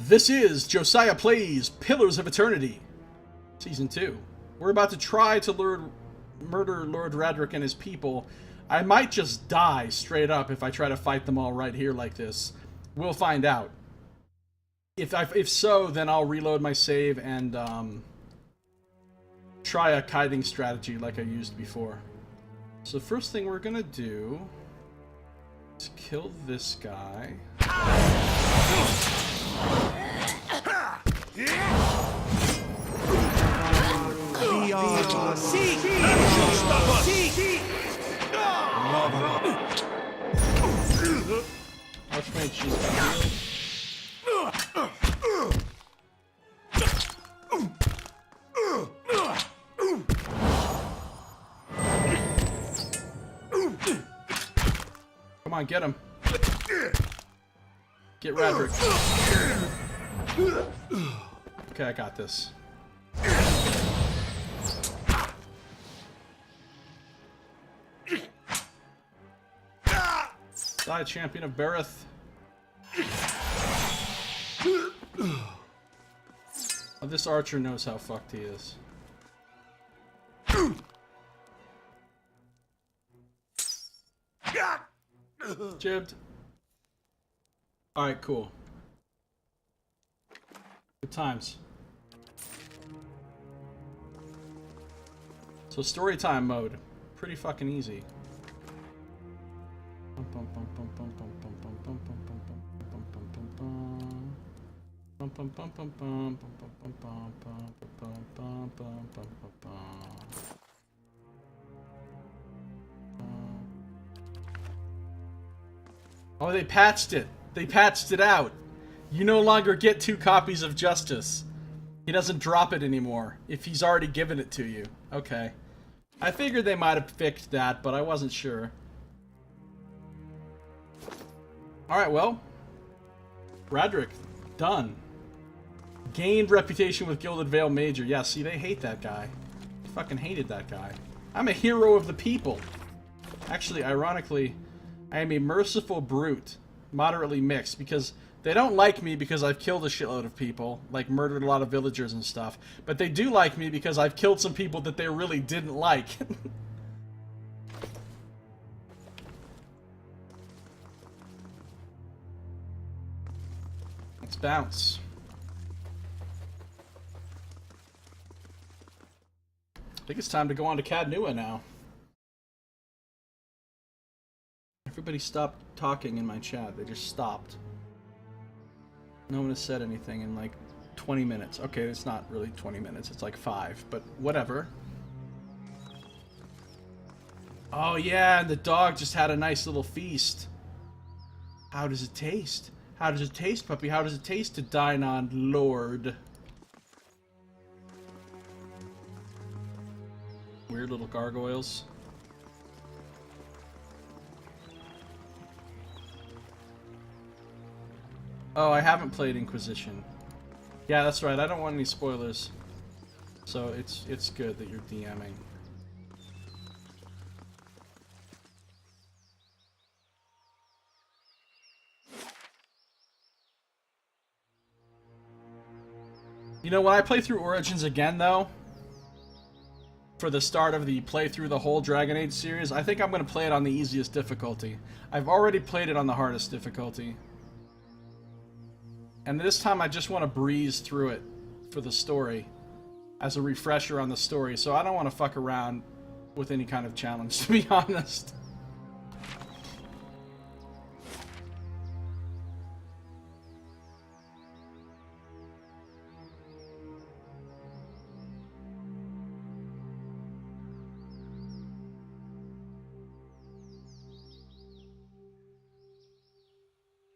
This is Josiah Plays Pillars of Eternity, Season 2. We're about to try to murder Lord Radric and his people. I might just die straight up if I try to fight them all right here like this. We'll find out. If so, then I'll reload my save and try a kiting strategy like I used before. So first thing we're gonna do is kill this guy. Archmage, she's got healed. Come on, get him. Get Radric. Okay, I got this. Die, Champion of Berith. Oh, this archer knows how fucked he is. Jibbed. Alright, cool. Good times. So story time mode. Pretty fucking easy. Oh, they patched it. They patched it out. You no longer get 2 copies of Justice. He doesn't drop it anymore if he's already given it to you. Okay. I figured they might have fixed that, but I wasn't sure. Alright, well. Radric. Done. Gained reputation with Gilded Veil Major. Yeah, see, they hate that guy. They fucking hated that guy. I'm a hero of the people. Actually, ironically, I am a merciful brute. Moderately mixed, because they don't like me because I've killed a shitload of people, like murdered a lot of villagers and stuff. But they do like me because I've killed some people that they really didn't like. Let's bounce. I think it's time to go on to Cadnua now. Everybody stopped talking in my chat. They just stopped. No one has said anything in like 20 minutes. Okay, it's not really 20 minutes. It's like 5, but whatever. Oh yeah, and the dog just had a nice little feast. How does it taste? How does it taste, puppy? How does it taste to dine on Lord? Weird little gargoyles. Oh, I haven't played Inquisition. Yeah, that's right. I don't want any spoilers. So it's good that you're DMing. You know, when I play through Origins again, though, for the start of the playthrough the whole Dragon Age series, I think I'm going to play it on the easiest difficulty. I've already played it on the hardest difficulty. And this time I just want to breeze through it for the story, as a refresher on the story, so I don't want to fuck around with any kind of challenge, to be honest.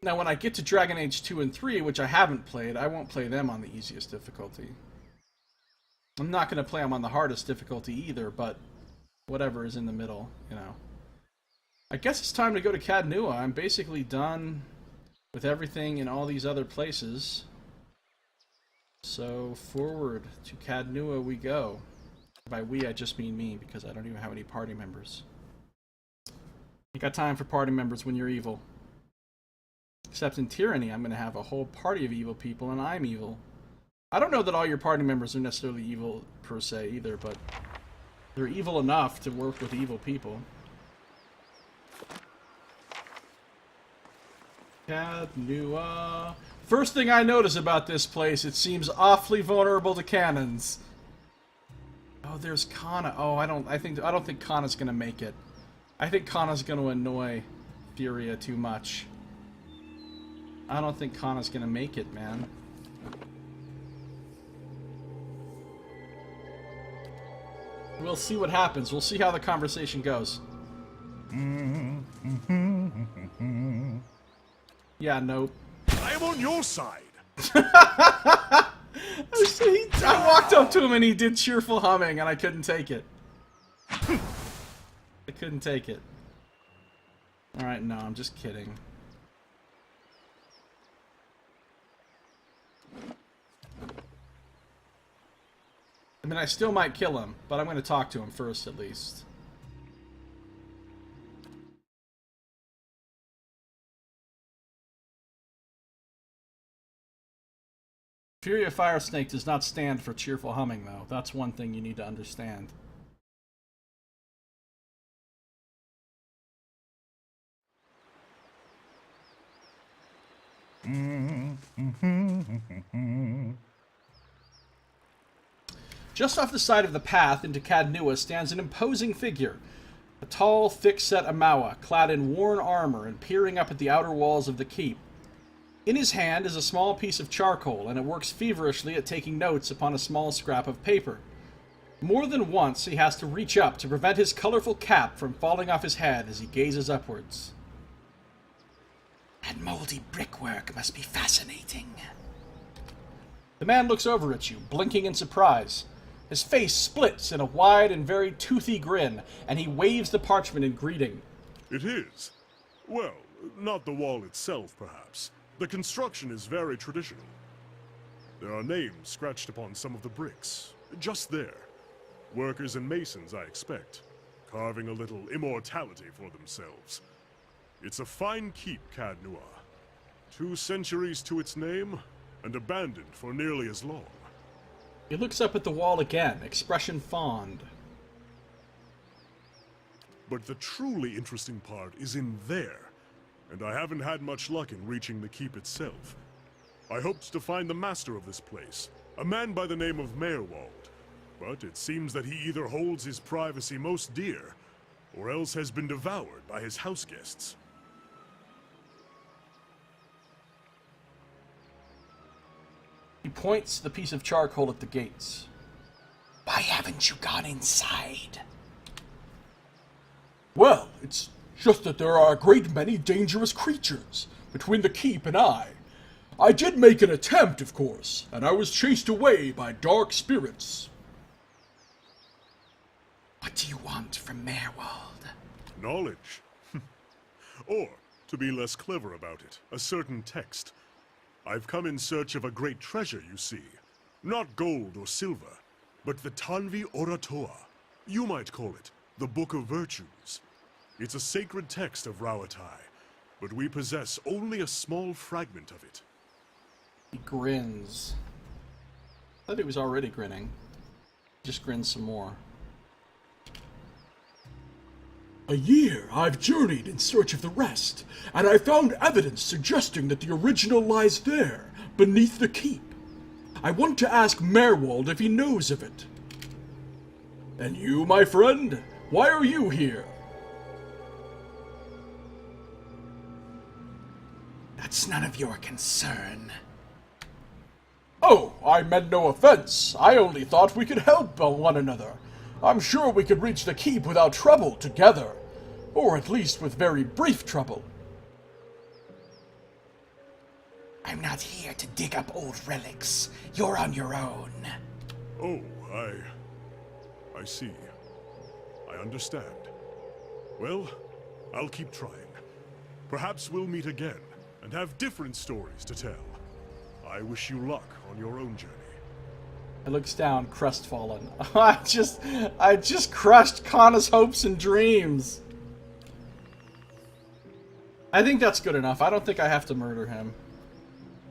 Now, when I get to Dragon Age 2 and 3, which I haven't played, I won't play them on the easiest difficulty. I'm not going to play them on the hardest difficulty either, but whatever is in the middle, you know. I guess it's time to go to Cadnua. I'm basically done with everything in all these other places. So, forward to Cadnua we go. By we, I just mean me, because I don't even have any party members. You got time for party members when you're evil. Except in Tyranny, I'm going to have a whole party of evil people, and I'm evil. I don't know that all your party members are necessarily evil, per se, either, but they're evil enough to work with evil people. Cadnua. First thing I notice about this place, it seems awfully vulnerable to cannons. Oh, there's Kana. Oh, I don't think Kana's gonna make it. I think Kana's gonna annoy Furia too much. I don't think Kana's gonna make it, man. We'll see what happens. We'll see how the conversation goes. Yeah, nope. I am on your side. I walked up to him and he did cheerful humming and I couldn't take it. I couldn't take it. Alright, no, I'm just kidding. I mean, I still might kill him, but I'm going to talk to him first at least. Fury of Fire Snake does not stand for cheerful humming, though. That's one thing you need to understand. Just off the side of the path into Cadnua stands an imposing figure. A tall, thick-set Amawa, clad in worn armor and peering up at the outer walls of the keep. In his hand is a small piece of charcoal, and it works feverishly at taking notes upon a small scrap of paper. More than once he has to reach up to prevent his colorful cap from falling off his head as he gazes upwards. That moldy brickwork must be fascinating. The man looks over at you, blinking in surprise. His face splits in a wide and very toothy grin, and he waves the parchment in greeting. It is. Well, not the wall itself, perhaps. The construction is very traditional. There are names scratched upon some of the bricks. Just there. Workers and masons, I expect. Carving a little immortality for themselves. It's a fine keep, Cadnua. 2 centuries to its name, and abandoned for nearly as long. He looks up at the wall again, expression fond. But the truly interesting part is in there. And I haven't had much luck in reaching the keep itself. I hoped to find the master of this place, a man by the name of Merwald. But it seems that he either holds his privacy most dear, or else has been devoured by his house guests. He points the piece of charcoal at the gates. Why haven't you gone inside? Well, it's just that there are a great many dangerous creatures between the keep and I. I did make an attempt, of course, and I was chased away by dark spirits. What do you want from Merwald? Knowledge. Or, to be less clever about it, a certain text. I've come in search of a great treasure, you see. Not gold or silver, but the Tanvi Oratoa. You might call it the Book of Virtues. It's a sacred text of Rauatai, but we possess only a small fragment of it. He grins. I thought he was already grinning. Just grins some more. A year I've journeyed in search of the rest, and I found evidence suggesting that the original lies there, beneath the keep. I want to ask Merwald if he knows of it. And you, my friend, why are you here? That's none of your concern. Oh, I meant no offense. I only thought we could help one another. I'm sure we could reach the keep without trouble together. Or at least with very brief trouble. I'm not here to dig up old relics. You're on your own. Oh, I see. I understand. Well, I'll keep trying. Perhaps we'll meet again, and have different stories to tell. I wish you luck on your own journey. He looks down, crestfallen. I just crushed Kana's hopes and dreams. I think that's good enough. I don't think I have to murder him.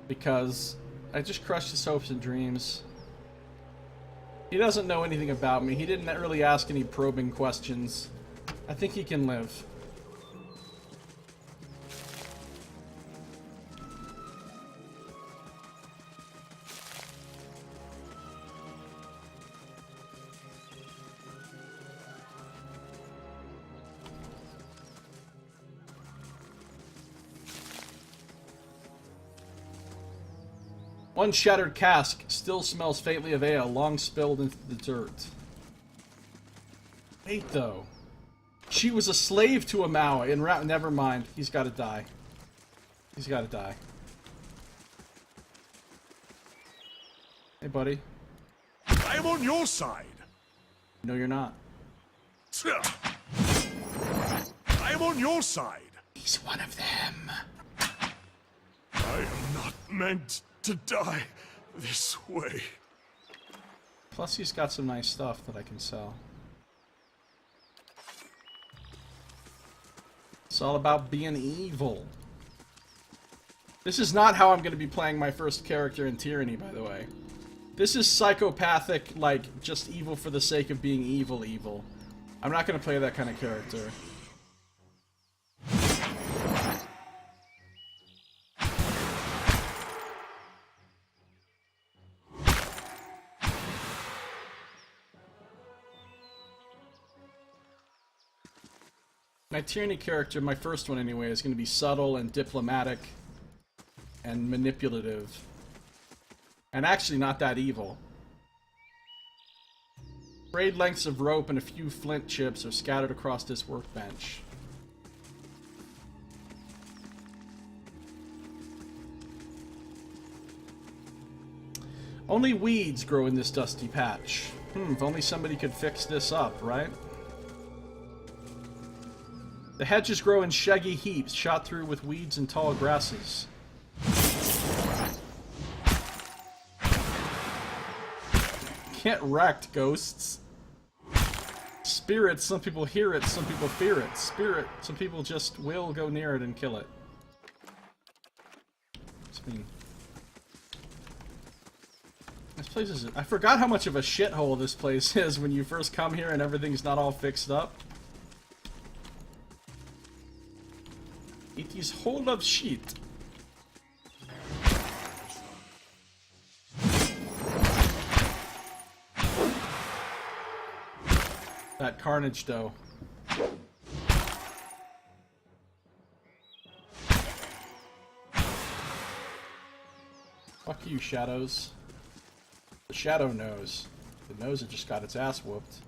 Because I just crushed his hopes and dreams. He doesn't know anything about me. He didn't really ask any probing questions. I think he can live. One shattered cask still smells faintly of ale, long spilled into the dirt. Wait, though. She was a slave to a Maui, and never mind. He's got to die. He's got to die. Hey, buddy. I am on your side. No, you're not. I am on your side. He's one of them. I am not meant to die this way. Plus, he's got some nice stuff that I can sell. It's all about being evil. This is not how I'm going to be playing my first character in Tyranny, by the way. This is psychopathic, like, just evil for the sake of being evil. I'm not going to play that kind of character. My Tyranny character, my first one anyway, is going to be subtle and diplomatic and manipulative. And actually not that evil. Frayed lengths of rope and a few flint chips are scattered across this workbench. Only weeds grow in this dusty patch. If only somebody could fix this up, right? The hedges grow in shaggy heaps, shot through with weeds and tall grasses. Get wrecked, ghosts. Spirits, some people hear it, some people fear it. Spirit, some people just will go near it and kill it. This place is... I forgot how much of a shithole this place is when you first come here and everything's not all fixed up. It is full of shit. That carnage, though. Fuck you, shadows. The shadow knows. The nose had just got its ass whooped.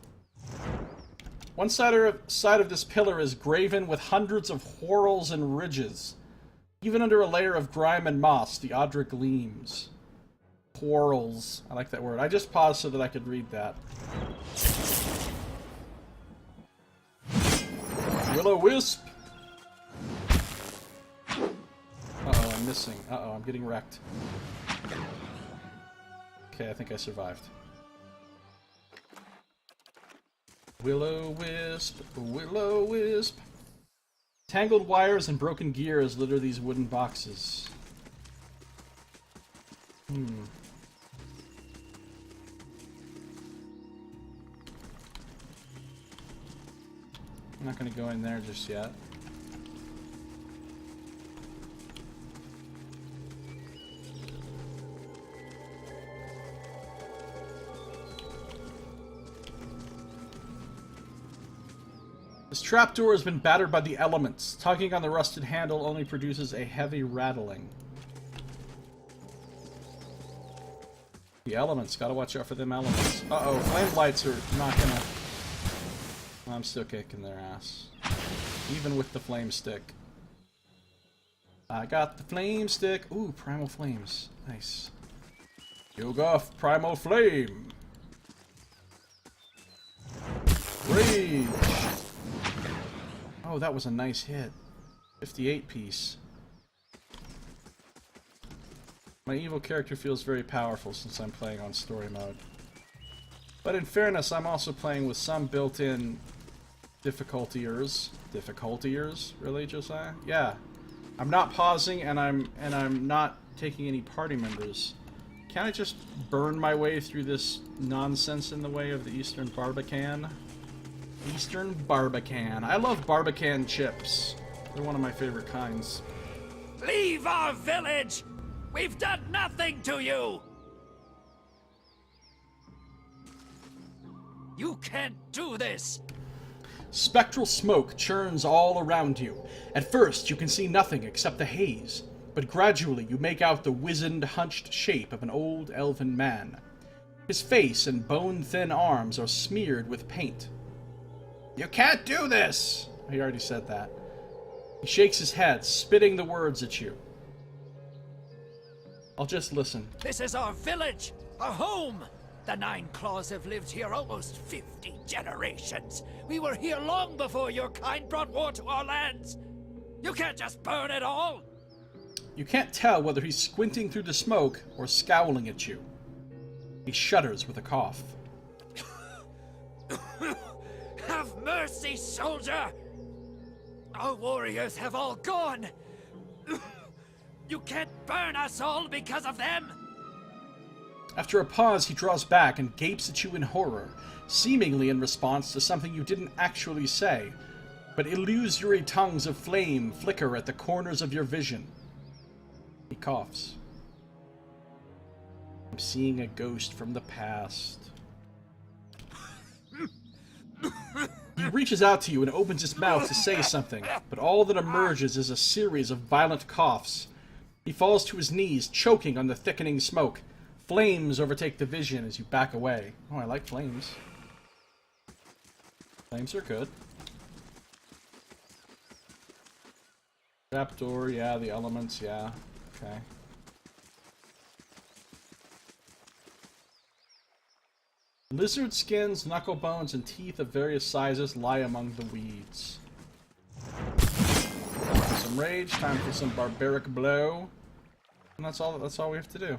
One side of this pillar is graven with hundreds of whorls and ridges. Even under a layer of grime and moss, the Audra gleams. Whorls. I like that word. I just paused so that I could read that. Will-o-wisp! Uh-oh, I'm missing. Uh-oh, I'm getting wrecked. Okay, I think I survived. Will-o-wisp, will-o-wisp. Tangled wires and broken gears litter these wooden boxes. I'm not gonna go in there just yet. This trapdoor has been battered by the elements. Tugging on the rusted handle only produces a heavy rattling. The elements. Gotta watch out for them elements. Uh-oh, flame lights are not gonna... I'm still kicking their ass. Even with the flame stick. I got the flame stick. Ooh, primal flames. Nice. Yoga primal flame. Rage. Oh, that was a nice hit. 58 piece. My evil character feels very powerful since I'm playing on story mode. But in fairness, I'm also playing with some built-in difficultiers. Difficultiers? Really, Josiah? Yeah. I'm not pausing, and I'm not taking any party members. Can I just burn my way through this nonsense in the way of the Eastern Barbican? Eastern Barbican. I love Barbican chips. They're one of my favorite kinds. Leave our village! We've done nothing to you! You can't do this! Spectral smoke churns all around you. At first, you can see nothing except the haze, but gradually you make out the wizened, hunched shape of an old elven man. His face and bone-thin arms are smeared with paint. You can't do this! He already said that. He shakes his head, spitting the words at you. I'll just listen. This is our village, our home! The Nine Claws have lived here almost 50 generations. We were here long before your kind brought war to our lands. You can't just burn it all! You can't tell whether he's squinting through the smoke or scowling at you. He shudders with a cough. Have mercy, soldier! Our warriors have all gone! You can't burn us all because of them! After a pause, he draws back and gapes at you in horror, seemingly in response to something you didn't actually say, but illusory tongues of flame flicker at the corners of your vision. He coughs. I'm seeing a ghost from the past. He reaches out to you and opens his mouth to say something, but all that emerges is a series of violent coughs. He falls to his knees, choking on the thickening smoke. Flames overtake the vision as you back away. Oh, I like flames. Flames are good. Trapdoor, yeah, the elements, yeah. Okay. Lizard skins, knuckle bones, and teeth of various sizes lie among the weeds. Time for some rage, time for some barbaric blow. And that's all we have to do.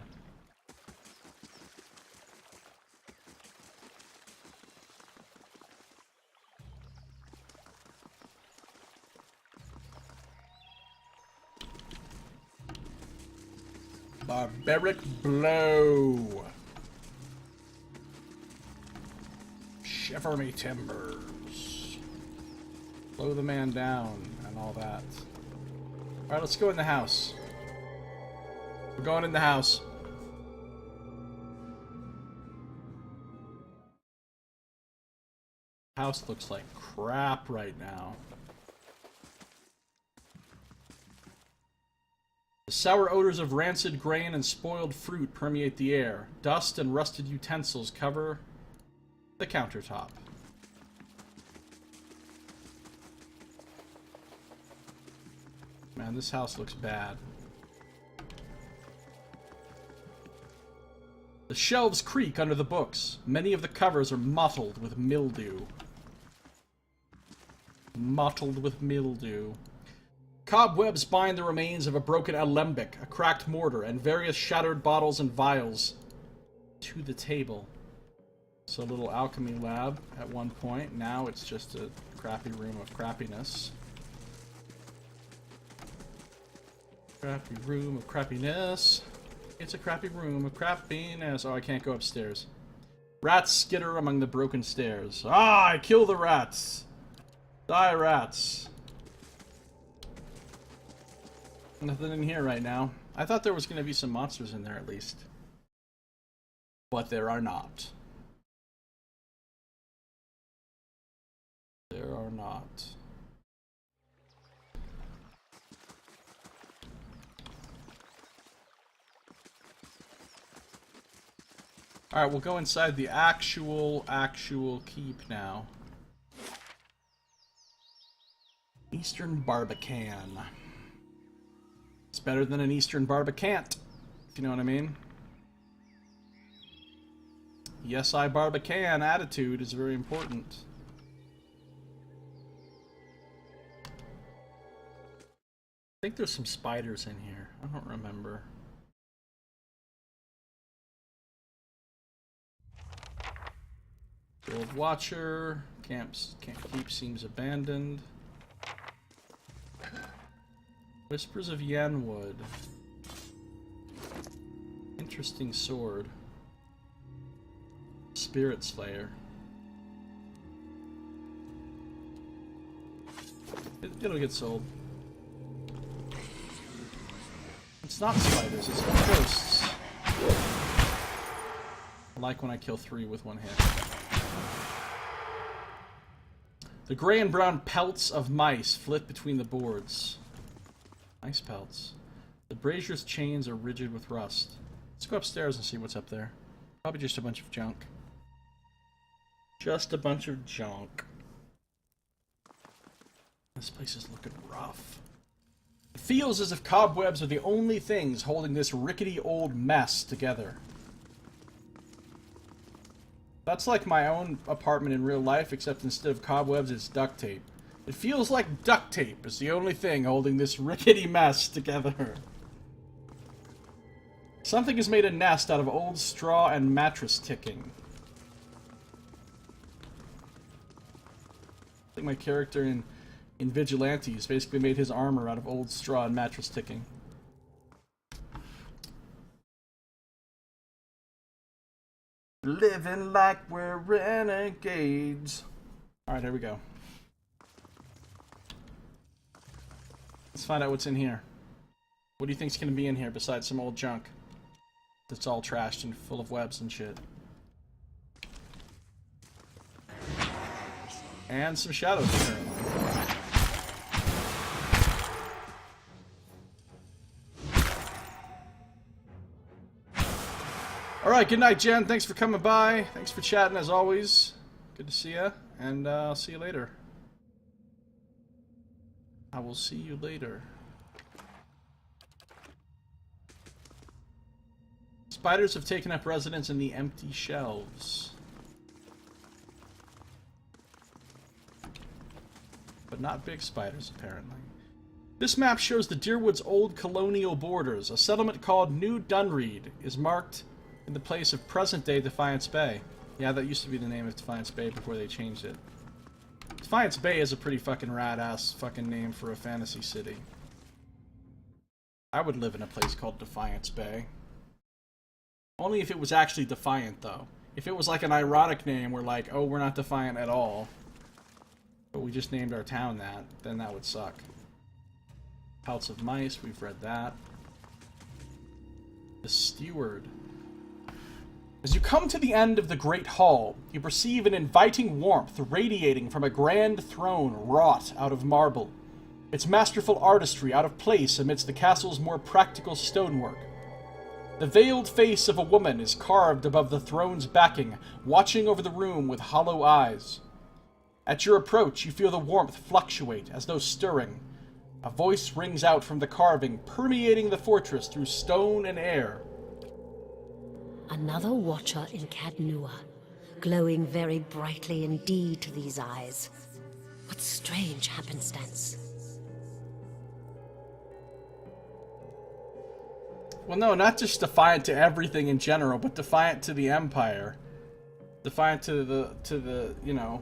Barbaric blow. Shiver me timbers. Blow the man down and all that. Alright, let's go in the house. We're going in the house. House looks like crap right now. The sour odors of rancid grain and spoiled fruit permeate the air. Dust and rusted utensils cover the countertop. Man, this house looks bad. The shelves creak under the books. Many of the covers are mottled with mildew. Mottled with mildew. Cobwebs bind the remains of a broken alembic, a cracked mortar, and various shattered bottles and vials to the table. It's a little alchemy lab at one point. Now it's just a crappy room of crappiness. Crappy room of crappiness. It's a crappy room of crappiness. Oh, I can't go upstairs. Rats skitter among the broken stairs. Ah, I kill the rats. Die, rats. Nothing in here right now. I thought there was going to be some monsters in there at least. But there are not. There are not. Alright, we'll go inside the actual keep now. Eastern Barbican. It's better than an Eastern Barbicant, if you know what I mean. Yes, I Barbican attitude is very important. I think there's some spiders in here. I don't remember. Gold Watcher. Can't keep seems abandoned. Whispers of Yenwood. Interesting sword. Spirit Slayer. It'll get sold. It's not spiders, it's ghosts. I like when I kill 3 with 1 hit. The gray and brown pelts of mice flit between the boards. Nice pelts. The brazier's chains are rigid with rust. Let's go upstairs and see what's up there. Probably just a bunch of junk. Just a bunch of junk. This place is looking rough. It feels as if cobwebs are the only things holding this rickety old mess together. That's like my own apartment in real life, except instead of cobwebs, it's duct tape. It feels like duct tape is the only thing holding this rickety mess together. Something has made a nest out of old straw and mattress ticking. I think my character in Vigilantes basically made his armor out of old straw and mattress ticking. Living like we're renegades. Alright, here we go. Let's find out what's in here. What do you think's gonna be in here besides some old junk that's all trashed and full of webs and shit? And some shadows, apparently. Alright, good night, Jen. Thanks for coming by. Thanks for chatting, as always. Good to see ya, and I'll see you later. I will see you later. Spiders have taken up residence in the empty shelves. But not big spiders, apparently. This map shows the Deerwood's old colonial borders. A settlement called New Dunreed is marked in the place of present-day Defiance Bay. Yeah, that used to be the name of Defiance Bay before they changed it. Defiance Bay is a pretty fucking rad-ass fucking name for a fantasy city. I would live in a place called Defiance Bay. Only if it was actually defiant, though. If it was like an ironic name where like, oh, we're not defiant at all, but we just named our town that, then that would suck. Pelts of Mice, we've read that. The Steward. As you come to the end of the Great Hall, you perceive an inviting warmth radiating from a grand throne wrought out of marble, its masterful artistry out of place amidst the castle's more practical stonework. The veiled face of a woman is carved above the throne's backing, watching over the room with hollow eyes. At your approach, you feel the warmth fluctuate as though stirring. A voice rings out from the carving, permeating the fortress through stone and air. Another watcher in Cadnua, glowing very brightly indeed to these eyes. What strange happenstance. Well, no, not just defiant to everything in general, but defiant to the Empire. Defiant to the, you know...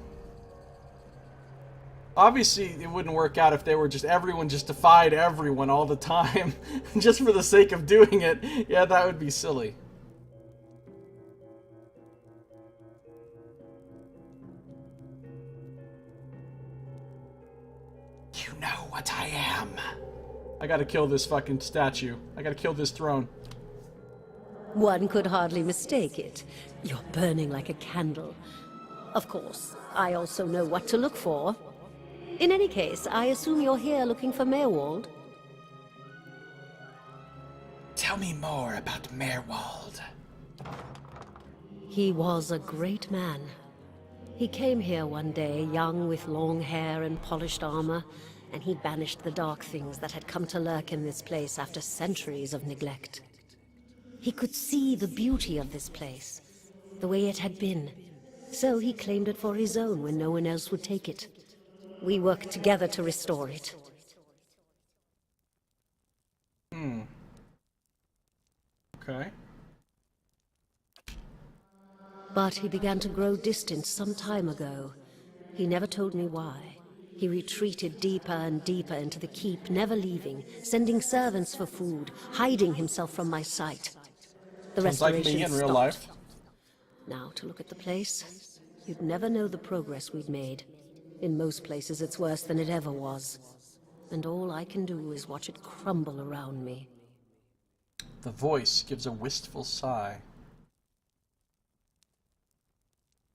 Obviously, it wouldn't work out if they were just, everyone just defied everyone all the time, just for the sake of doing it. Yeah, that would be silly. You know what I am. I gotta kill this fucking statue. I gotta kill this throne. One could hardly mistake it. You're burning like a candle. Of course, I also know what to look for. In any case, I assume you're here looking for Merwald. Tell me more about Merwald. He was a great man. He came here one day, young with long hair and polished armor, and he banished the dark things that had come to lurk in this place after centuries of neglect. He could see the beauty of this place, the way it had been, so he claimed it for his own when no one else would take it. We worked together to restore it. Okay. But he began to grow distant some time ago. He never told me why. He retreated deeper and deeper into the keep, never leaving, sending servants for food, hiding himself from my sight. The Sounds like restoration me in stopped. real life. Now, to look at the place, you'd never know the progress we'd made. In most places, it's worse than it ever was. And all I can do is watch it crumble around me. The voice gives a wistful sigh.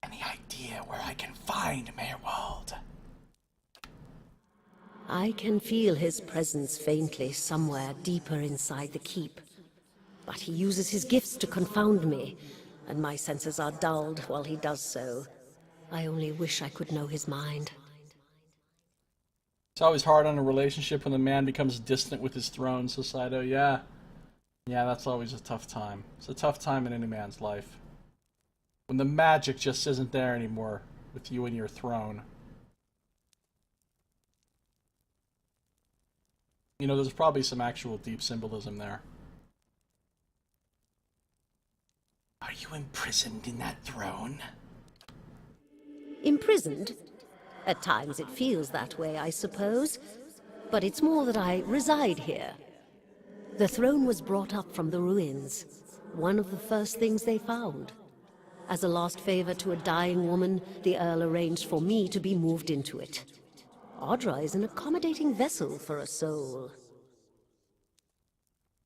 Any idea where I can find Merwald? I can feel his presence faintly somewhere deeper inside the keep. But he uses his gifts to confound me, and my senses are dulled while he does so. I only wish I could know his mind. It's always hard on a relationship when the man becomes distant with his throne, Josiah. Yeah. Yeah, that's always a tough time. It's a tough time in any man's life. When the magic just isn't there anymore with you and your throne. You know, there's probably some actual deep symbolism there. Are you imprisoned in that throne? Imprisoned? At times it feels that way, I suppose. But it's more that I reside here. The throne was brought up from the ruins. One of the first things they found. As a last favor to a dying woman, the Earl arranged for me to be moved into it. Audra is an accommodating vessel for a soul.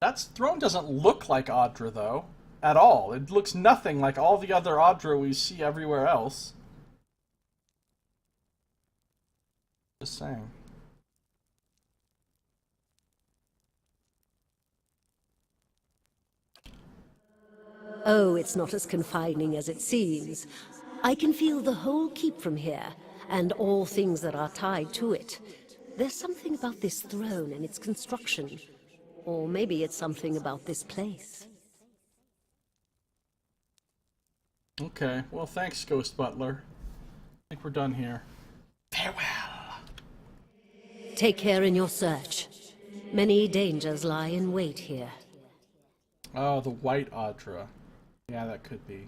That throne doesn't look like Audra, though. At all. It looks nothing like all the other Audra we see everywhere else. Just saying. Oh, it's not as confining as it seems. I can feel the whole keep from here, and all things that are tied to it. There's something about this throne and its construction. Or maybe it's something about this place. Okay, well thanks, Ghost Butler. I think we're done here. Farewell. Take care in your search. Many dangers lie in wait here. Oh, the White Audra. Yeah, that could be.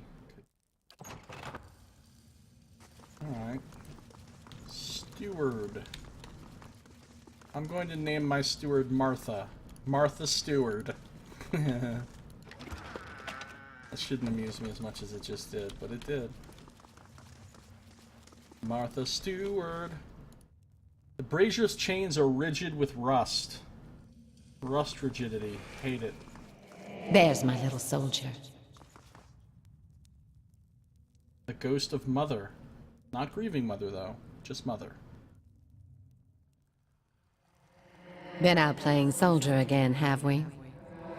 Alright. Steward. I'm going to name my steward Martha. Martha Steward. That shouldn't amuse me as much as it just did, but it did. Martha Steward. The brazier's chains are rigid with rust. Rust rigidity. Hate it. There's my little soldier. The ghost of Mother. Not grieving Mother, though. Just Mother. Been out playing soldier again, have we?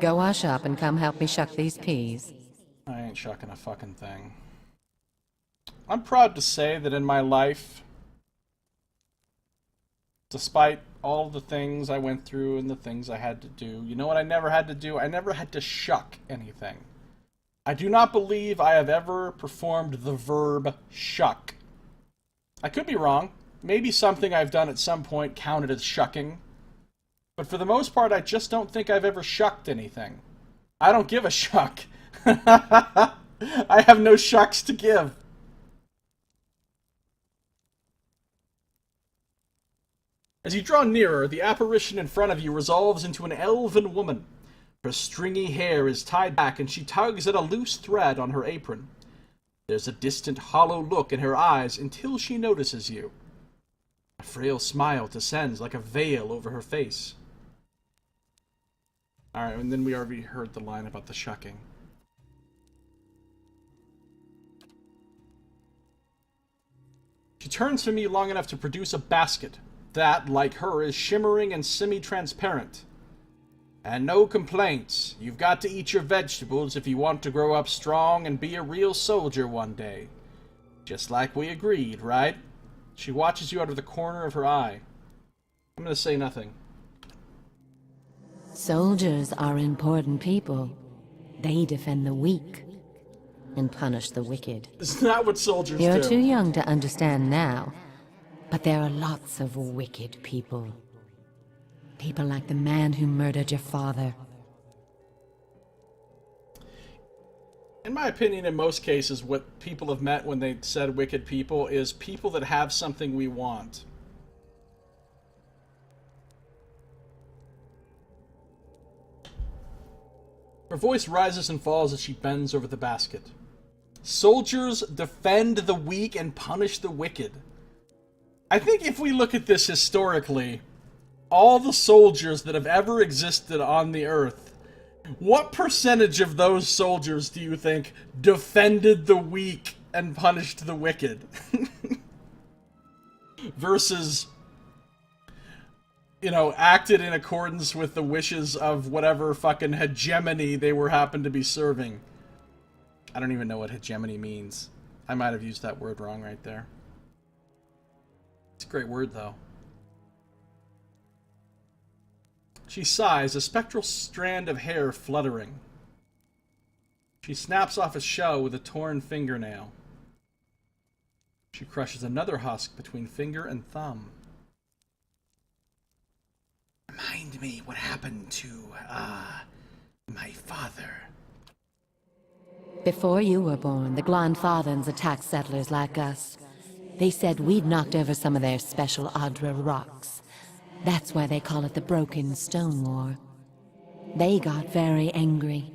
Go wash up and come help me shuck these peas. I ain't shucking a fucking thing. I'm proud to say that in my life, despite all the things I went through and the things I had to do, you know what I never had to do? I never had to shuck anything. I do not believe I have ever performed the verb shuck. I could be wrong. Maybe something I've done at some point counted as shucking. But for the most part, I just don't think I've ever shucked anything. I don't give a shuck. I have no shucks to give. As you draw nearer, the apparition in front of you resolves into an elven woman. Her stringy hair is tied back and she tugs at a loose thread on her apron. There's a distant, hollow look in her eyes until she notices you. A frail smile descends like a veil over her face. Alright, and then we already heard the line about the shucking. She turns to me long enough to produce a basket that, like her, is shimmering and semi-transparent. And no complaints. You've got to eat your vegetables if you want to grow up strong and be a real soldier one day. Just like we agreed, right? She watches you out of the corner of her eye. I'm gonna say nothing. Soldiers are important people. They defend the weak and punish the wicked. It's not what soldiers You're do. too young to understand now, but there are lots of wicked people. People like the man who murdered your father. In my opinion, in most cases, what people have meant when they said wicked people is people that have something we want. Her voice rises and falls as she bends over the basket. Soldiers defend the weak and punish the wicked. I think if we look at this historically, all the soldiers that have ever existed on the earth, what percentage of those soldiers do you think defended the weak and punished the wicked? Versus, you know, acted in accordance with the wishes of whatever fucking hegemony they were happened to be serving. I don't even know what hegemony means. I might have used that word wrong right there. It's a great word, though. She sighs, a spectral strand of hair fluttering. She snaps off a shell with a torn fingernail. She crushes another husk between finger and thumb. Remind me what happened to, my father. Before you were born, the Glanfathans attacked settlers like us. They said we'd knocked over some of their special Adra rocks. That's why they call it the Broken Stone War. They got very angry,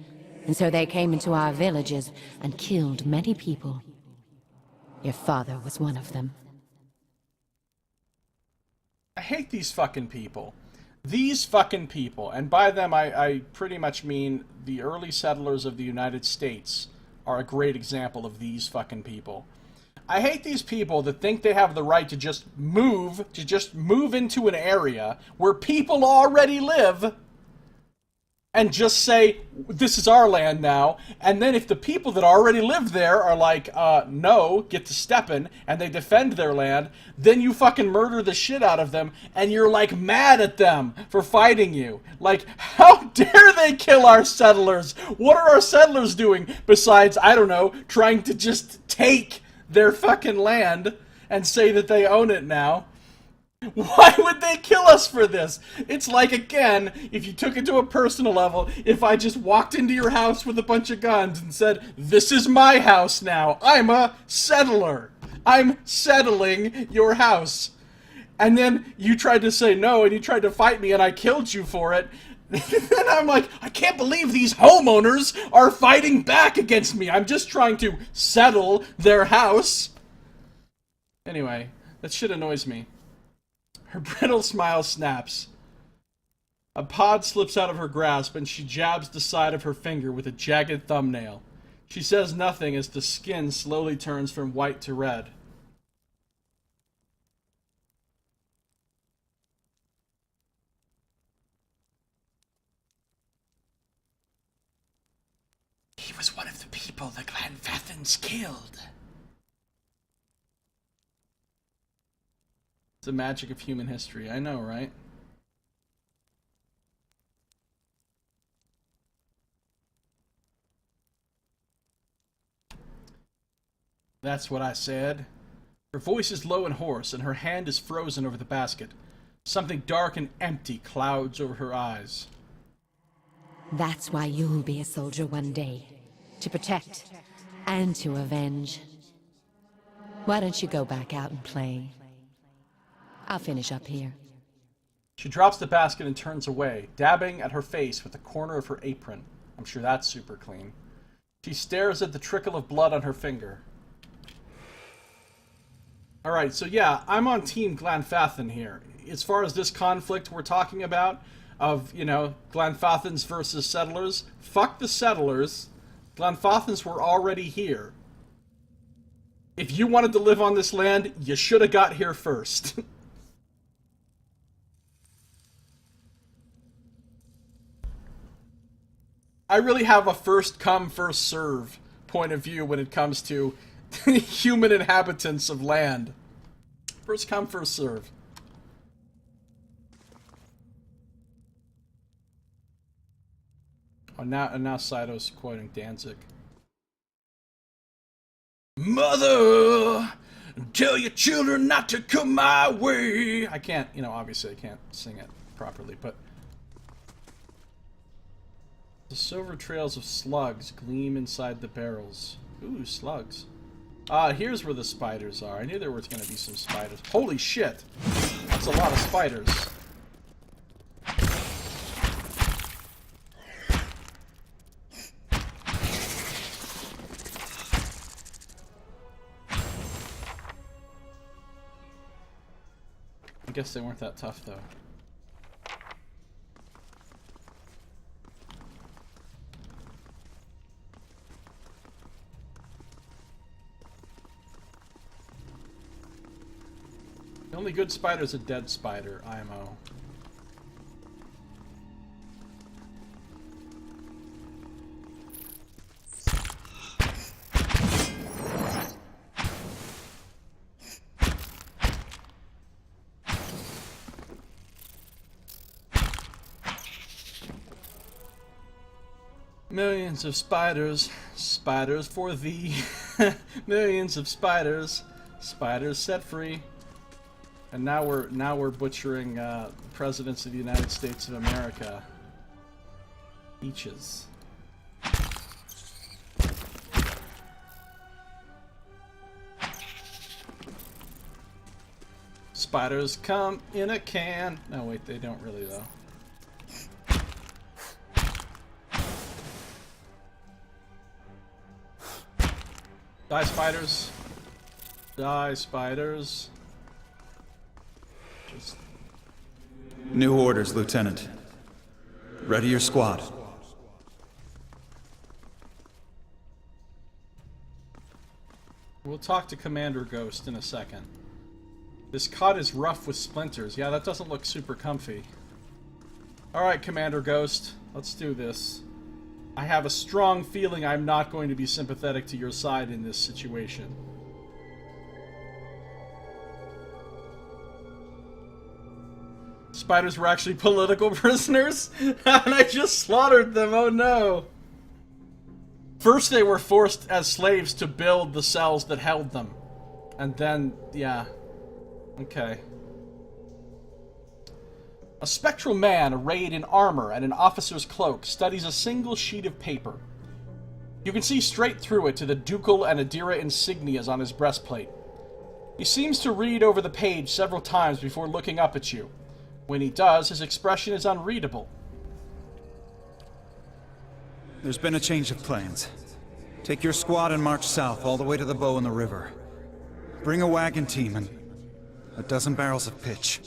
and so they came into our villages and killed many people. Your father was one of them. I hate these fucking people. These fucking people, and by them I pretty much mean the early settlers of the United States are a great example of these fucking people. I hate these people that think they have the right to just move into an area where people already live and just say, this is our land now, and then if the people that already live there are like, no, get to steppin', and they defend their land, then you fucking murder the shit out of them, and you're like mad at them for fighting you. Like, how dare they kill our settlers? What are our settlers doing besides, I don't know, trying to just take their fucking land and say that they own it now? Why would they kill us for this? It's like, again, if you took it to a personal level, if I just walked into your house with a bunch of guns and said, this is my house now, I'm a settler, I'm settling your house, and then you tried to say no and you tried to fight me and I killed you for it, then I'm like, I can't believe these homeowners are fighting back against me. I'm just trying to settle their house. Anyway, that shit annoys me. Her brittle smile snaps. A pod slips out of her grasp and she jabs the side of her finger with a jagged thumbnail. She says nothing as the skin slowly turns from white to red. He was one of the people the Glanfathans killed. The magic of human history. I know, right? That's what I said. Her voice is low and hoarse, and her hand is frozen over the basket. Something dark and empty clouds over her eyes. That's why you'll be a soldier one day. To protect and to avenge. Why don't you go back out and play? I'll finish up here. She drops the basket and turns away, dabbing at her face with the corner of her apron. I'm sure that's super clean. She stares at the trickle of blood on her finger. Alright, so yeah, I'm on Team Glanfathan here. As far as this conflict we're talking about, of, you know, Glanfathans versus settlers, fuck the settlers. Glanfathans were already here. If you wanted to live on this land, you should have got here first. I really have a first come, first serve point of view when it comes to human inhabitants of land. First come, first serve. Oh, now Saito's quoting Danzig. Mother, tell your children not to come my way. I can't, you know, obviously I can't sing it properly, but the silver trails of slugs gleam inside the barrels. Ooh, slugs. Here's where the spiders are. I knew there was going to be some spiders. Holy shit! That's a lot of spiders. guess they weren't that tough, though. The only good spider is a dead spider, IMO. Millions of spiders, spiders for thee. Millions of spiders, spiders set free. And now we're butchering presidents of the United States of America. Peaches. Spiders come in a can. No, wait, they don't really though. Die, spiders. Die, spiders. Just... New orders, Lieutenant. Ready your squad. We'll talk to Commander Ghost in a second. This cot is rough with splinters. Yeah, that doesn't look super comfy. Alright, Commander Ghost. Let's do this. I have a strong feeling I'm not going to be sympathetic to your side in this situation. Spiders were actually political prisoners? And I just slaughtered them, oh no! First they were forced as slaves to build the cells that held them. And then, yeah. Okay. A spectral man arrayed in armor and an officer's cloak studies a single sheet of paper. You can see straight through it to the ducal and Adira insignias on his breastplate. He seems to read over the page several times before looking up at you. When he does, his expression is unreadable. There's been a change of plans. Take your squad and march south all the way to the bow in the river. Bring a wagon team and a dozen barrels of pitch.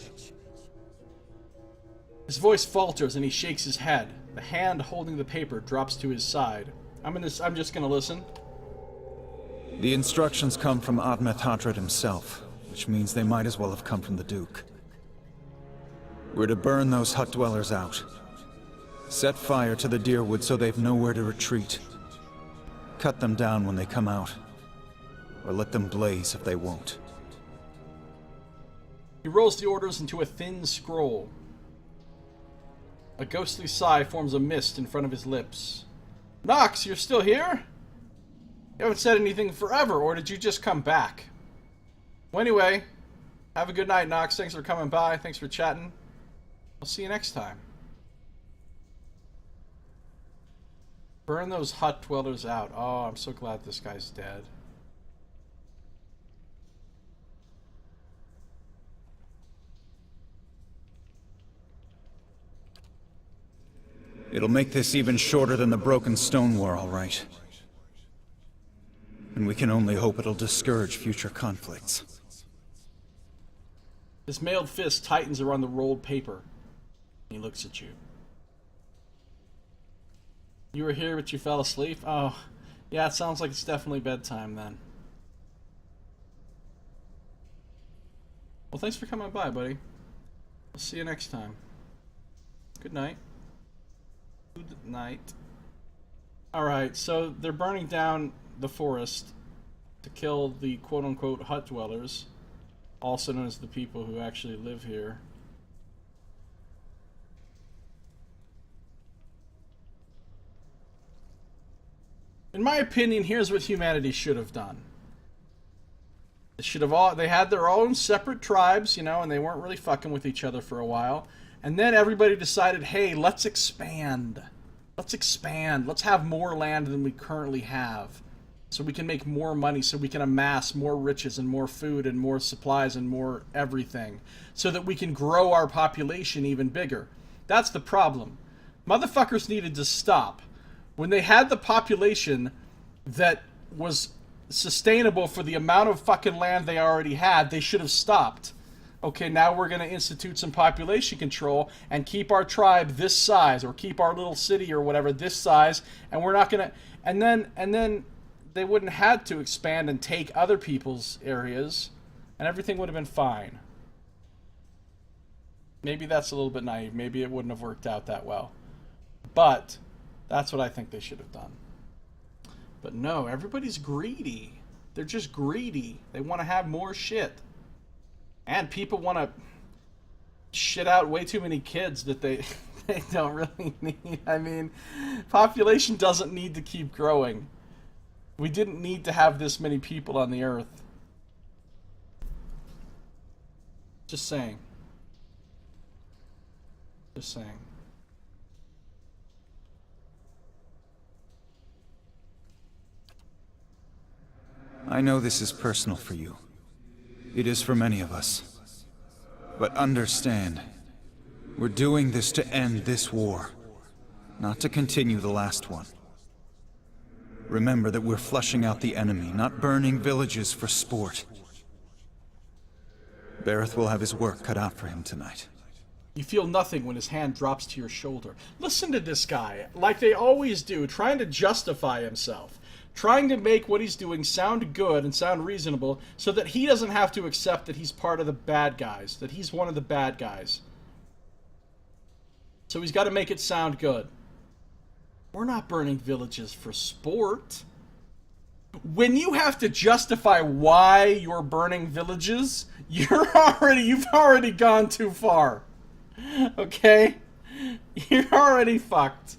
His voice falters and he shakes his head. The hand holding the paper drops to his side. I'm just gonna listen. The instructions come from Admeth Hadred himself, which means they might as well have come from the Duke. We're to burn those hut dwellers out. Set fire to the deerwood so they've nowhere to retreat. Cut them down when they come out. Or let them blaze if they won't. He rolls the orders into a thin scroll. A ghostly sigh forms a mist in front of his lips. Nox, you're still here? You haven't said anything forever, or did you just come back? Well, anyway, have a good night, Nox. Thanks for coming by. Thanks for chatting. I'll see you next time. Burn those hut dwellers out. Oh, I'm so glad this guy's dead. It'll make this even shorter than the Broken Stone War, all right. And we can only hope it'll discourage future conflicts. His mailed fist tightens around the rolled paper. He looks at you. You were here, but you fell asleep? Oh, yeah, it sounds like it's definitely bedtime then. Well, thanks for coming by, buddy. I'll see you next time. Good night. Good night. Alright, so they're burning down the forest to kill the quote-unquote hut dwellers, also known as the people who actually live here. In my opinion, here's what humanity should have done. They had their own separate tribes, you know, and they weren't really fucking with each other for a while. And then everybody decided, hey, let's expand. Let's expand. Let's have more land than we currently have. So we can make more money, so we can amass more riches and more food and more supplies and more everything. So that we can grow our population even bigger. That's the problem. Motherfuckers needed to stop. When they had the population that was sustainable for the amount of fucking land they already had, they should have stopped. okay, now we're going to institute some population control and keep our tribe this size, or keep our little city or whatever this size, and we're not going to... And then they wouldn't have to expand and take other people's areas, and everything would have been fine. Maybe that's a little bit naive. Maybe it wouldn't have worked out that well. But that's what I think they should have done. But no, everybody's greedy. They're just greedy. They want to have more shit. And people want to shit out way too many kids that they don't really need. I mean, population doesn't need to keep growing. We didn't need to have this many people on the earth. Just saying. Just saying. I know this is personal for you. It is for many of us. But understand, we're doing this to end this war, not to continue the last one. Remember that we're flushing out the enemy, not burning villages for sport. Bareth will have his work cut out for him tonight. You feel nothing when his hand drops to your shoulder. Listen to this guy, like they always do, trying to justify himself. Trying to make what he's doing sound good and sound reasonable so that he doesn't have to accept that he's part of the bad guys, that he's one of the bad guys. So he's got to make it sound good. We're not burning villages for sport. When you have to justify why you're burning villages, you've already gone too far. Okay? You're already fucked.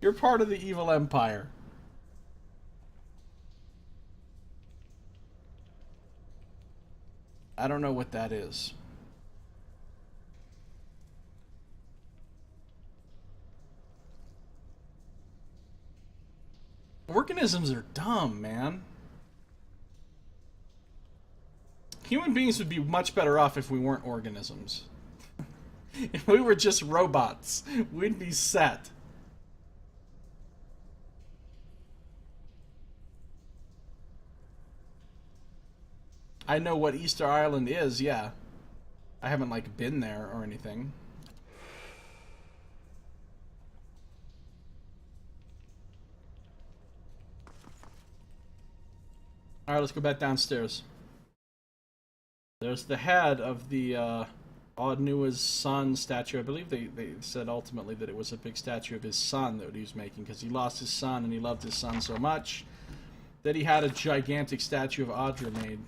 You're part of the evil empire. I don't know what that is. Organisms are dumb, man. Human beings would be much better off if we weren't organisms. If we were just robots, we'd be set. I know what Easter Island is, yeah. I haven't, like, been there or anything. Alright, let's go back downstairs. There's the head of the, Odnua's son statue. I believe they said ultimately that it was a big statue of his son that he was making, because he lost his son and he loved his son so much that he had a gigantic statue of Audra made.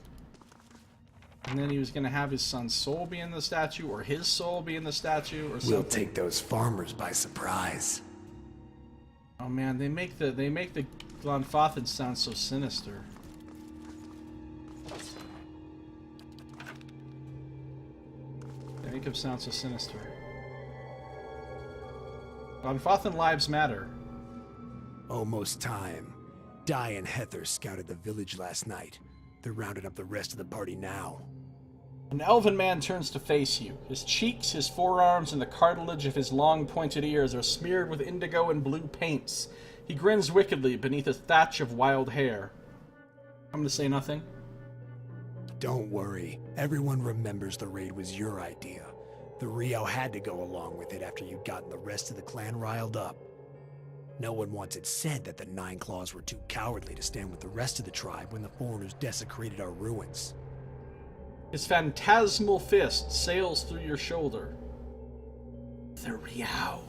And then he was going to have his son's soul be in the statue, or his soul be in the statue, or something. We'll take those farmers by surprise. Oh man, they make the Glanfathans sound so sinister. They make him sound so sinister. Glanfathan lives matter. Almost time. Di and Heather scouted the village last night. They're rounding up the rest of the party now. An elven man turns to face you. His cheeks, his forearms, and the cartilage of his long pointed ears are smeared with indigo and blue paints. He grins wickedly beneath a thatch of wild hair. I'm gonna say nothing. Don't worry. Everyone remembers the raid was your idea. The Rio had to go along with it after you'd gotten the rest of the clan riled up. No one once had said that the Nine Claws were too cowardly to stand with the rest of the tribe when the foreigners desecrated our ruins. His phantasmal fist sails through your shoulder. The Rio.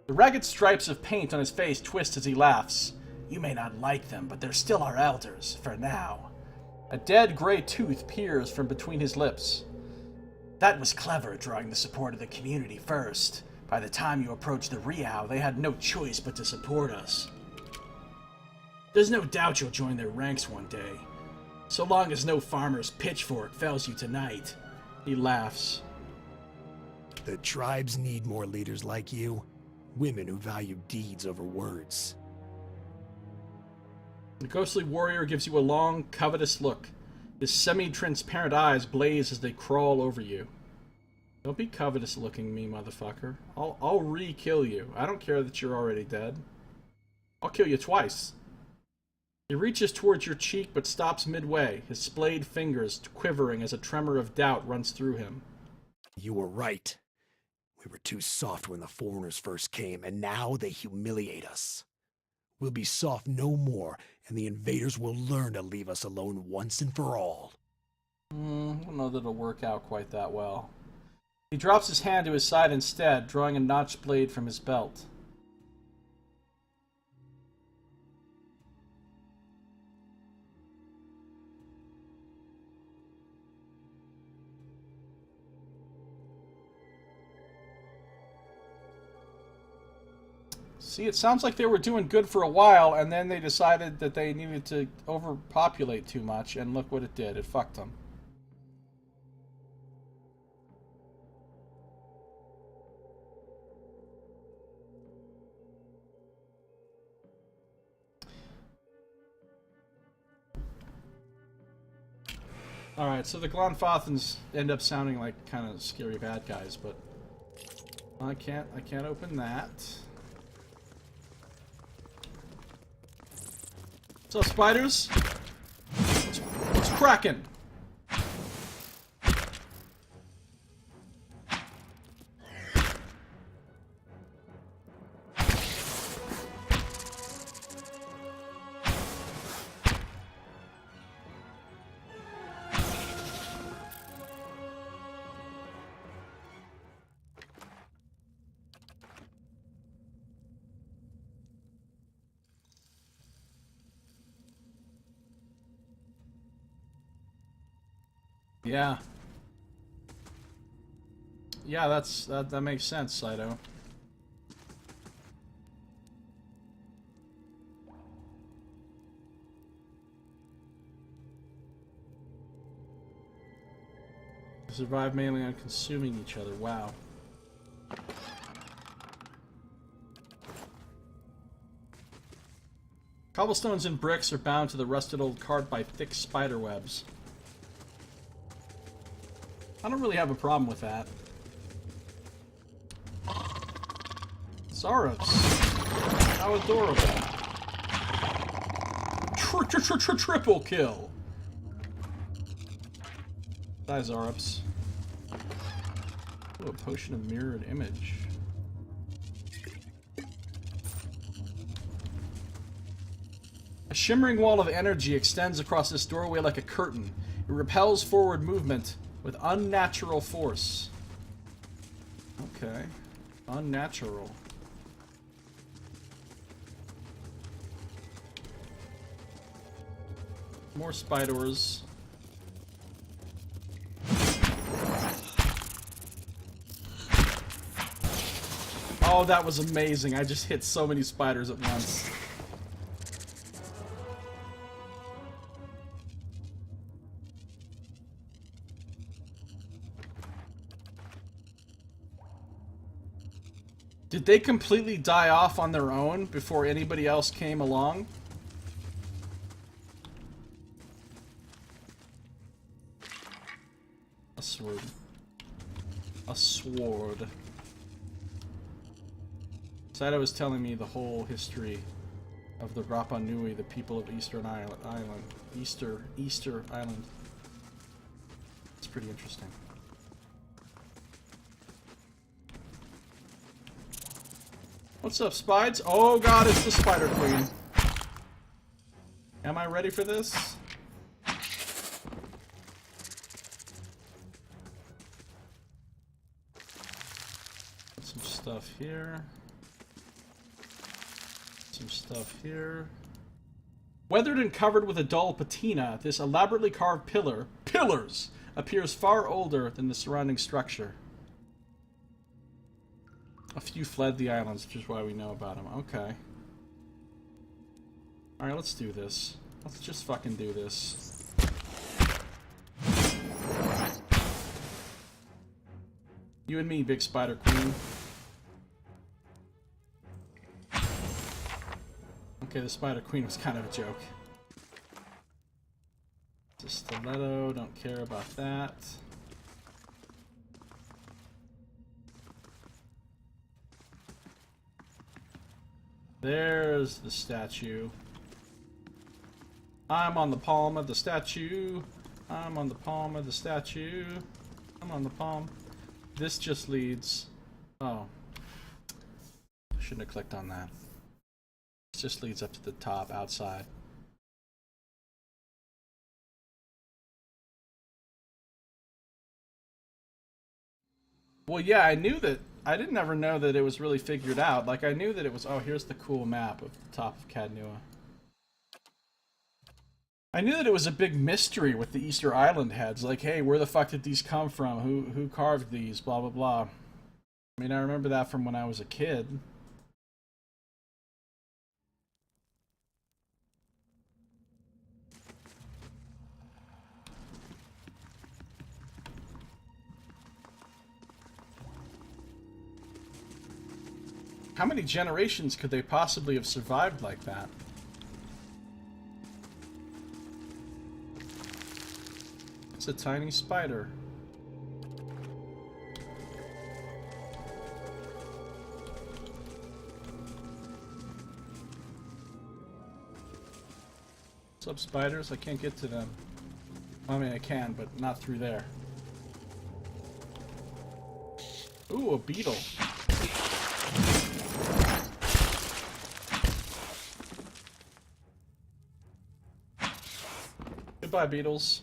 The ragged stripes of paint on his face twist as he laughs. You may not like them, but they're still our elders, for now. A dead gray tooth peers from between his lips. That was clever, drawing the support of the community first. By the time you approached the Rio, they had no choice but to support us. There's no doubt you'll join their ranks one day. So long as no farmer's pitchfork fells you tonight. He laughs. The tribes need more leaders like you. Women who value deeds over words. The ghostly warrior gives you a long, covetous look. His semi-transparent eyes blaze as they crawl over you. Don't be covetous looking me, motherfucker. I'll re-kill you. I don't care that you're already dead. I'll kill you twice. He reaches towards your cheek but stops midway, his splayed fingers quivering as a tremor of doubt runs through him. You were right. We were too soft when the foreigners first came, and now they humiliate us. We'll be soft no more, and the invaders will learn to leave us alone once and for all. I don't know that it'll work out quite that well. He drops his hand to his side instead, drawing a notched blade from his belt. See, it sounds like they were doing good for a while, and then they decided that they needed to overpopulate too much, and look what it did. It fucked them. Alright, so the Glonfothans end up sounding like kind of scary bad guys, but I can't open that. What's up, spiders? What's cracking? Yeah. Yeah, that makes sense, Saito. Survive mainly on consuming each other. Wow. Cobblestones and bricks are bound to the rusted old cart by thick spider webs. I don't really have a problem with that. Zaros. How adorable. Triple kill. Die, Zarops. Ooh, a potion of mirrored image. A shimmering wall of energy extends across this doorway like a curtain. It repels forward movement with unnatural force. Okay. Unnatural. More spiders. Oh, that was amazing. I just hit so many spiders at once. Did they completely die off on their own before anybody else came along? A sword. A sword. Saito was telling me the whole history of the Rapa Nui, the people of Eastern Island. Easter Island. It's pretty interesting. What's up, Spides? Oh god, it's the Spider Queen. Am I ready for this? Some stuff here. Some stuff here. Weathered and covered with a dull patina, this elaborately carved pillars, appears far older than the surrounding structure. A few fled the islands, which is why we know about them. Okay. Alright, let's do this. Let's just fucking do this. You and me, Big Spider Queen. Okay, the Spider Queen was kind of a joke. It's a stiletto, don't care about that. There's the statue. I'm on the palm of the statue. I'm on the palm of the statue. I'm on the palm. This just leads... Oh. I shouldn't have clicked on that. This just leads up to the top, outside. Well, yeah, I knew that... I didn't ever know that it was really figured out. Like, I knew that it was... Oh, here's the cool map of the top of Cadnua. I knew that it was a big mystery with the Easter Island heads. Like, hey, where the fuck did these come from? Who carved these? Blah, blah, blah. I mean, I remember that from when I was a kid. How many generations could they possibly have survived like that? It's a tiny spider. What's up, spiders? I can't get to them. I mean, I can, but not through there. Ooh, a beetle. Goodbye, beetles.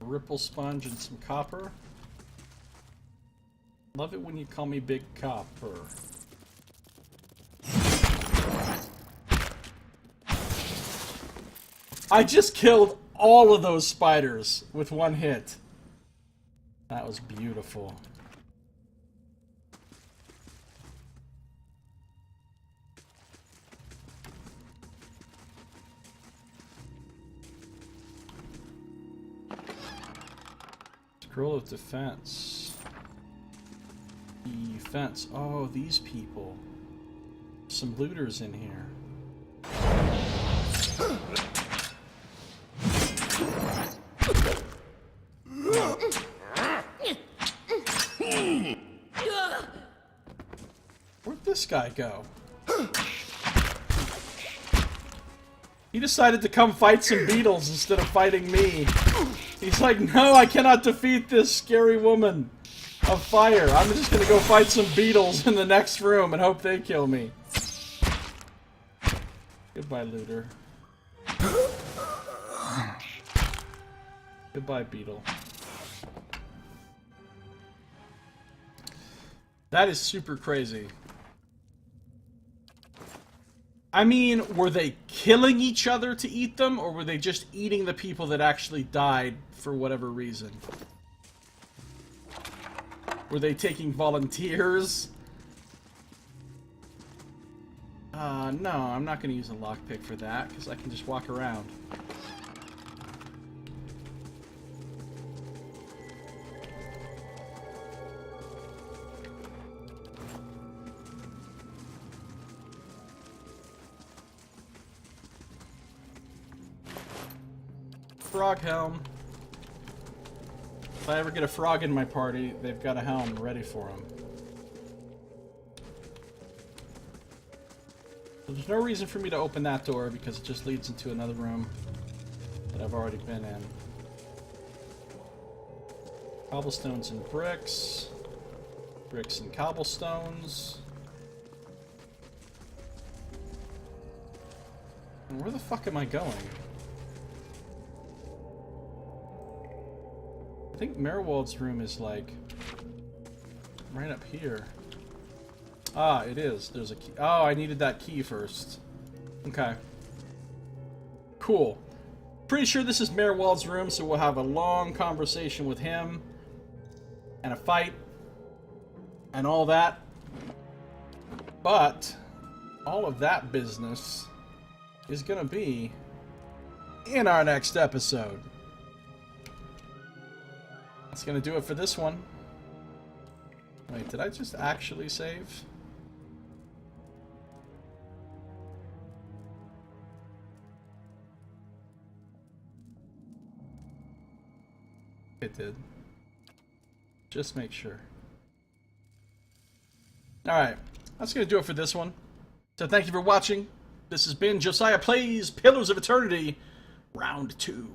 A ripple sponge and some copper. Love it when you call me Big Copper. I just killed all of those spiders with one hit. That was beautiful. Scroll of defense. Defense. Oh, these people. Some looters in here. Where'd this guy go? He decided to come fight some beetles instead of fighting me. He's like, no, I cannot defeat this scary woman of fire. I'm just gonna go fight some beetles in the next room and hope they kill me. Goodbye, looter. Goodbye, beetle. That is super crazy. I mean, were they killing each other to eat them, or were they just eating the people that actually died for whatever reason? Were they taking volunteers? No, I'm not going to use a lockpick for that, because I can just walk around. Frog helm. If I ever get a frog in my party, they've got a helm ready for them. There's no reason for me to open that door because it just leads into another room that I've already been in. Cobblestones and bricks. Bricks and cobblestones. And where the fuck am I going? I think Merwald's room is like right up here. Ah, it is. There's a key. Oh, I needed that key first. Okay. Cool. Pretty sure this is Merwald's room, so we'll have a long conversation with him. And a fight. And all that. But all of that business is gonna be in our next episode. That's gonna do it for this one. Wait, did I just actually save? It did. Just make sure. Alright. that's going to do it for this one. So thank you for watching. This has been Josiah Plays Pillars of Eternity, Round 2.